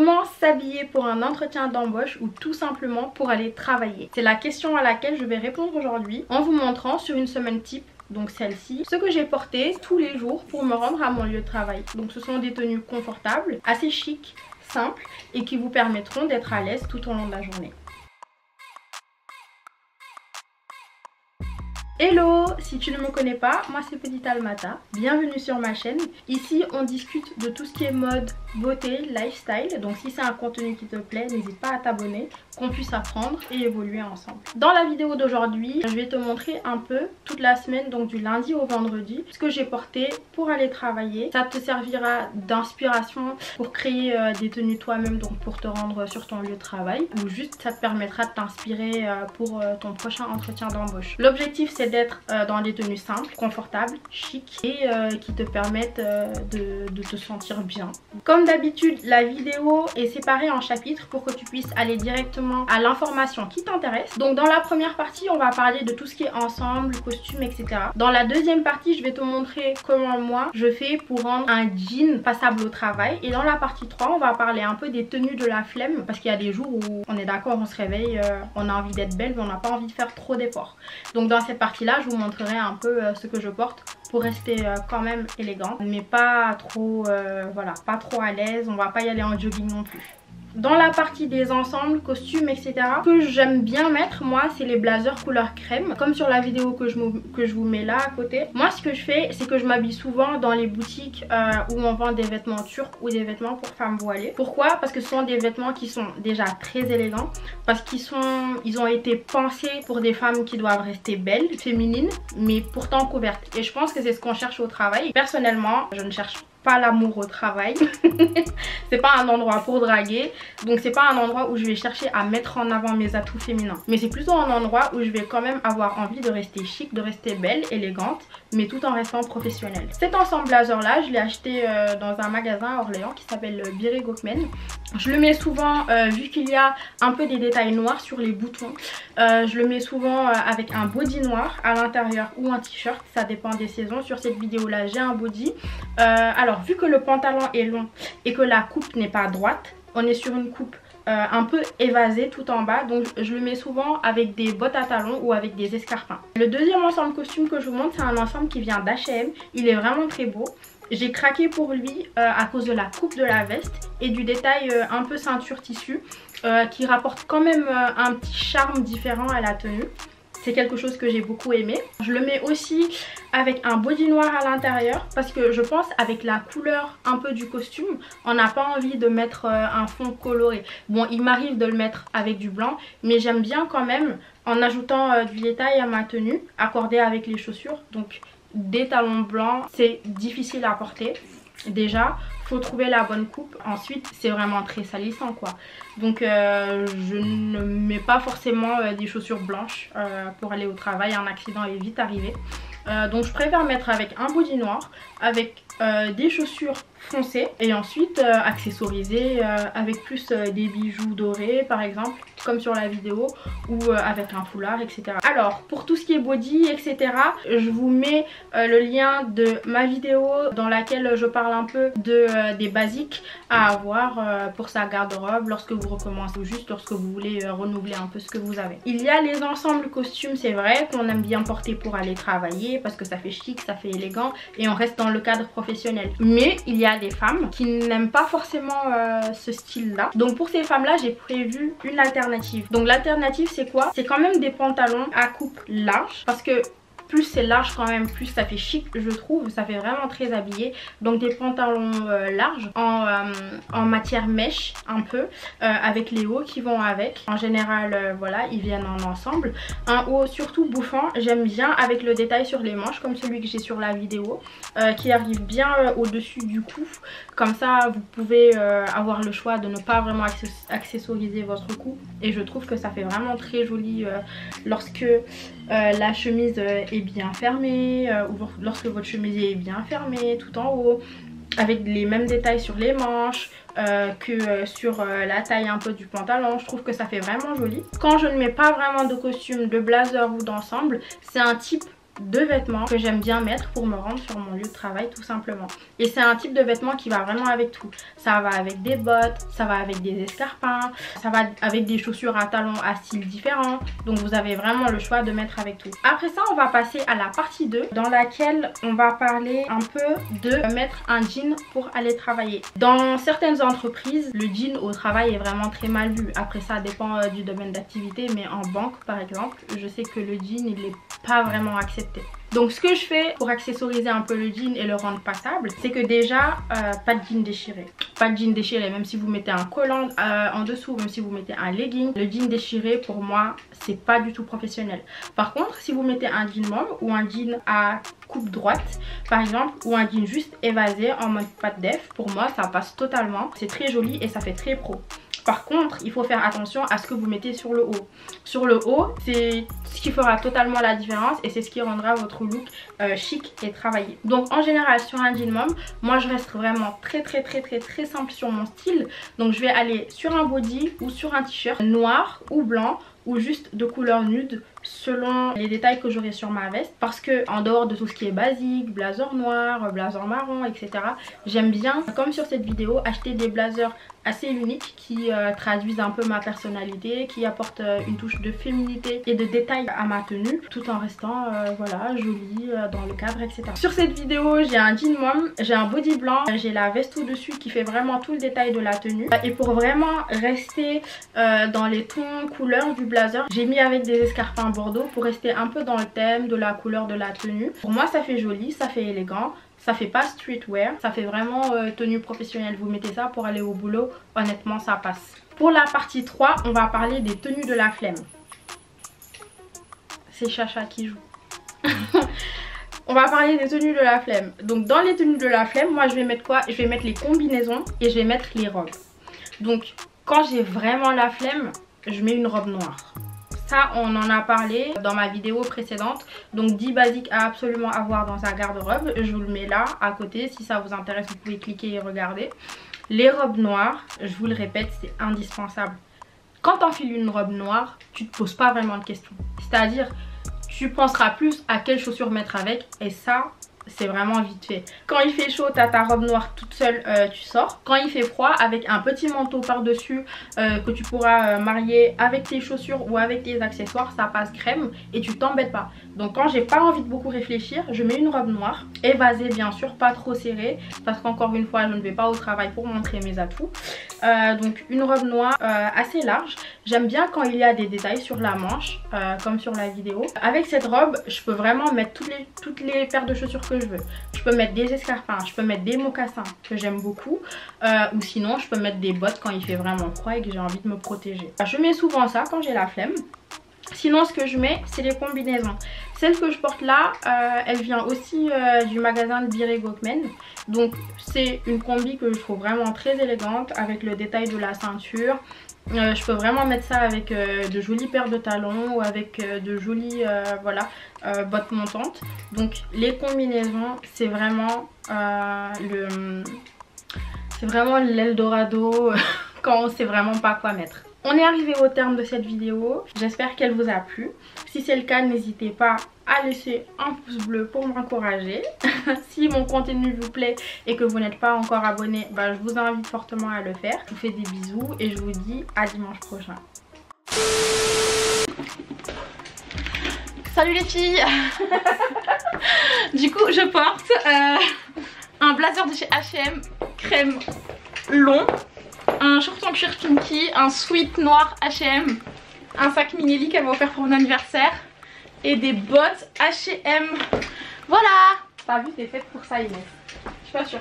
Comment s'habiller pour un entretien d'embauche ou tout simplement pour aller travailler? C'est la question à laquelle je vais répondre aujourd'hui en vous montrant sur une semaine type, donc celle-ci, ce que j'ai porté tous les jours pour me rendre à mon lieu de travail. Donc ce sont des tenues confortables, assez chic, simples et qui vous permettront d'être à l'aise tout au long de la journée. Hello, si tu ne me connais pas, moi c'est Petite Almata, bienvenue sur ma chaîne. Ici on discute de tout ce qui est mode, beauté, lifestyle, donc si c'est un contenu qui te plaît, n'hésite pas à t'abonner, qu'on puisse apprendre et évoluer ensemble. Dans la vidéo d'aujourd'hui, je vais te montrer un peu toute la semaine, donc du lundi au vendredi, ce que j'ai porté pour aller travailler. Ça te servira d'inspiration pour créer des tenues toi-même, donc pour te rendre sur ton lieu de travail, ou juste ça te permettra de t'inspirer pour ton prochain entretien d'embauche. L'objectif c'est d'être dans des tenues simples, confortables, chic et qui te permettent de te sentir bien. Comme d'habitude, la vidéo est séparée en chapitres pour que tu puisses aller directement à l'information qui t'intéresse. Donc dans la première partie, on va parler de tout ce qui est ensemble, costume, etc. Dans la deuxième partie, je vais te montrer comment moi je fais pour rendre un jean passable au travail. Et dans la partie 3, on va parler un peu des tenues de la flemme, parce qu'il y a des jours où on est d'accord, on se réveille, on a envie d'être belle mais on n'a pas envie de faire trop d'efforts. Donc dans cette partie là, je vous montrerai un peu ce que je porte pour rester quand même élégante, mais pas trop voilà, pas trop à l'aise. On va pas y aller en jogging non plus. Dans la partie des ensembles, costumes, etc. Ce que j'aime bien mettre moi, c'est les blazers couleur crème, comme sur la vidéo que je vous mets là à côté. Moi ce que je fais, c'est que je m'habille souvent dans les boutiques où on vend des vêtements turcs ou des vêtements pour femmes voilées. Pourquoi? Parce que ce sont des vêtements qui sont déjà très élégants, parce qu'ils ont été pensés pour des femmes qui doivent rester belles, féminines, mais pourtant couvertes. Et je pense que c'est ce qu'on cherche au travail. Personnellement, je ne cherche pas l'amour au travail. C'est pas un endroit pour draguer, donc c'est pas un endroit où je vais chercher à mettre en avant mes atouts féminins, mais c'est plutôt un endroit où je vais quand même avoir envie de rester chic, de rester belle, élégante, mais tout en restant professionnelle. Cet ensemble blazer là, je l'ai acheté dans un magasin à Orléans qui s'appelle Biré Gokmen. Je le mets souvent, vu qu'il y a un peu des détails noirs sur les boutons, je le mets souvent avec un body noir à l'intérieur ou un t-shirt, ça dépend des saisons. Sur cette vidéo là j'ai un body. Alors vu que le pantalon est long et que la coupe n'est pas droite, on est sur une coupe un peu évasée tout en bas, donc je le mets souvent avec des bottes à talons ou avec des escarpins. Le deuxième ensemble costume que je vous montre, c'est un ensemble qui vient d'H&M, il est vraiment très beau. J'ai craqué pour lui à cause de la coupe de la veste et du détail un peu ceinture tissu qui rapporte quand même un petit charme différent à la tenue. C'est quelque chose que j'ai beaucoup aimé. Je le mets aussi avec un body noir à l'intérieur parce que je pense avec la couleur un peu du costume, on n'a pas envie de mettre un fond coloré. Bon, il m'arrive de le mettre avec du blanc, mais j'aime bien quand même en ajoutant du détail à ma tenue, accordé avec les chaussures. Donc des talons blancs, c'est difficile à porter. Déjà, faut trouver la bonne coupe. Ensuite, c'est vraiment très salissant quoi. Donc je ne mets pas forcément des chaussures blanches pour aller au travail. Un accident est vite arrivé. Donc je préfère mettre avec un body noir, avec des chaussures foncées et ensuite accessoriser avec plus des bijoux dorés par exemple, comme sur la vidéo, ou avec un foulard, etc. Alors pour tout ce qui est body, etc., je vous mets le lien de ma vidéo dans laquelle je parle un peu des basiques à avoir pour sa garde-robe lorsque vous recommencez ou juste lorsque vous voulez renouveler un peu ce que vous avez. Il y a les ensembles costumes, c'est vrai, qu'on aime bien porter pour aller travailler parce que ça fait chic, ça fait élégant et on reste dans le cadre professionnel. Mais il y a des femmes qui n'aiment pas forcément ce style là. Donc pour ces femmes là, j'ai prévu une alternative. Donc l'alternative c'est quoi? C'est quand même des pantalons à coupe large parce que plus c'est large quand même, plus ça fait chic je trouve, ça fait vraiment très habillé. Donc des pantalons larges en matière mèche un peu, avec les hauts qui vont avec. En général voilà, ils viennent en ensemble. Un haut surtout bouffant, j'aime bien avec le détail sur les manches comme celui que j'ai sur la vidéo, qui arrive bien au-dessus du cou. Comme ça vous pouvez avoir le choix de ne pas vraiment accessoriser votre cou. Et je trouve que ça fait vraiment très joli lorsque la chemise est bien fermée, ou lorsque votre chemisier est bien fermé tout en haut, avec les mêmes détails sur les manches que sur la taille un peu du pantalon. Je trouve que ça fait vraiment joli. Quand je ne mets pas vraiment de costume, de blazer ou d'ensemble, c'est un type de vêtements que j'aime bien mettre pour me rendre sur mon lieu de travail tout simplement. Et c'est un type de vêtements qui va vraiment avec tout. Ça va avec des bottes, ça va avec des escarpins, ça va avec des chaussures à talons à styles différents. Donc vous avez vraiment le choix de mettre avec tout. Après ça, on va passer à la partie 2 dans laquelle on va parler un peu de mettre un jean pour aller travailler. Dans certaines entreprises, le jean au travail est vraiment très mal vu. Après ça dépend du domaine d'activité, mais en banque par exemple, je sais que le jean il n'est pas vraiment accepté. Donc ce que je fais pour accessoriser un peu le jean et le rendre passable, c'est que déjà pas de jean déchiré. Pas de jean déchiré, même si vous mettez un collant en dessous, même si vous mettez un legging, le jean déchiré pour moi c'est pas du tout professionnel. Par contre si vous mettez un jean mom ou un jean à coupe droite par exemple, ou un jean juste évasé en mode pas de def, pour moi ça passe totalement, c'est très joli et ça fait très pro. Par contre, il faut faire attention à ce que vous mettez sur le haut. Sur le haut, c'est ce qui fera totalement la différence et c'est ce qui rendra votre look chic et travaillé. Donc en général sur un jean mom, moi je reste vraiment très simple sur mon style. Donc je vais aller sur un body ou sur un t-shirt noir ou blanc ou juste de couleur nude selon les détails que j'aurai sur ma veste, parce que en dehors de tout ce qui est basique, blazer noir, blazer marron, etc., j'aime bien, comme sur cette vidéo, acheter des blazers assez uniques qui traduisent un peu ma personnalité, qui apportent une touche de féminité et de détail à ma tenue, tout en restant voilà, jolie dans le cadre, etc. Sur cette vidéo, j'ai un jean mom, j'ai un body blanc, j'ai la veste au dessus qui fait vraiment tout le détail de la tenue. Et pour vraiment rester dans les tons couleurs du blazer, j'ai mis avec des escarpins bordeaux pour rester un peu dans le thème de la couleur de la tenue. Pour moi ça fait joli, ça fait élégant, ça fait pas streetwear, ça fait vraiment tenue professionnelle. Vous mettez ça pour aller au boulot, honnêtement ça passe. Pour la partie 3, on va parler des tenues de la flemme. C'est Chacha qui joue. On va parler des tenues de la flemme. Donc dans les tenues de la flemme, moi je vais mettre quoi? Je vais mettre les combinaisons et je vais mettre les robes. Donc quand j'ai vraiment la flemme, je mets une robe noire. Ça on en a parlé dans ma vidéo précédente. Donc 10 basiques à absolument avoir dans sa garde-robe. Je vous le mets là à côté. Si ça vous intéresse vous pouvez cliquer et regarder. Les robes noires, je vous le répète, c'est indispensable. Quand tu enfiles une robe noire, tu te poses pas vraiment de questions. C'est-à-dire tu penseras plus à quelles chaussures mettre avec, et ça c'est vraiment vite fait. Quand il fait chaud, tu as ta robe noire toute seule, tu sors. Quand il fait froid, avec un petit manteau par dessus que tu pourras marier avec tes chaussures ou avec tes accessoires, ça passe crème et tu t'embêtes pas. Donc quand j'ai pas envie de beaucoup réfléchir, je mets une robe noire, évasée bien sûr, pas trop serrée, parce qu'encore une fois je ne vais pas au travail pour montrer mes atouts. Donc une robe noire assez large. J'aime bien quand il y a des détails sur la manche, comme sur la vidéo. Avec cette robe, je peux vraiment mettre toutes les paires de chaussures que je veux. Je peux mettre des escarpins, je peux mettre des mocassins que j'aime beaucoup, ou sinon je peux mettre des bottes quand il fait vraiment froid et que j'ai envie de me protéger. Je mets souvent ça quand j'ai la flemme. Sinon ce que je mets c'est les combinaisons. Celle que je porte là, elle vient aussi du magasin de Biré Gokmen. Donc c'est une combi que je trouve vraiment très élégante avec le détail de la ceinture. Je peux vraiment mettre ça avec de jolies paires de talons ou avec de jolies voilà, bottes montantes. Donc les combinaisons c'est vraiment l'Eldorado quand on sait vraiment pas quoi mettre. On est arrivé au terme de cette vidéo, j'espère qu'elle vous a plu. Si c'est le cas, n'hésitez pas à laisser un pouce bleu pour m'encourager. Si mon contenu vous plaît et que vous n'êtes pas encore abonné, bah, je vous invite fortement à le faire. Je vous fais des bisous et je vous dis à dimanche prochain. Salut les filles. Du coup je porte un blazer de chez H&M crème long, un short en cuir pinky, un sweat noir H&M, un sac Minelli qu'elle m'a offert pour mon anniversaire et des bottes H&M. Voilà. T'as vu, t'es faite pour ça Inès. Je suis pas sûre.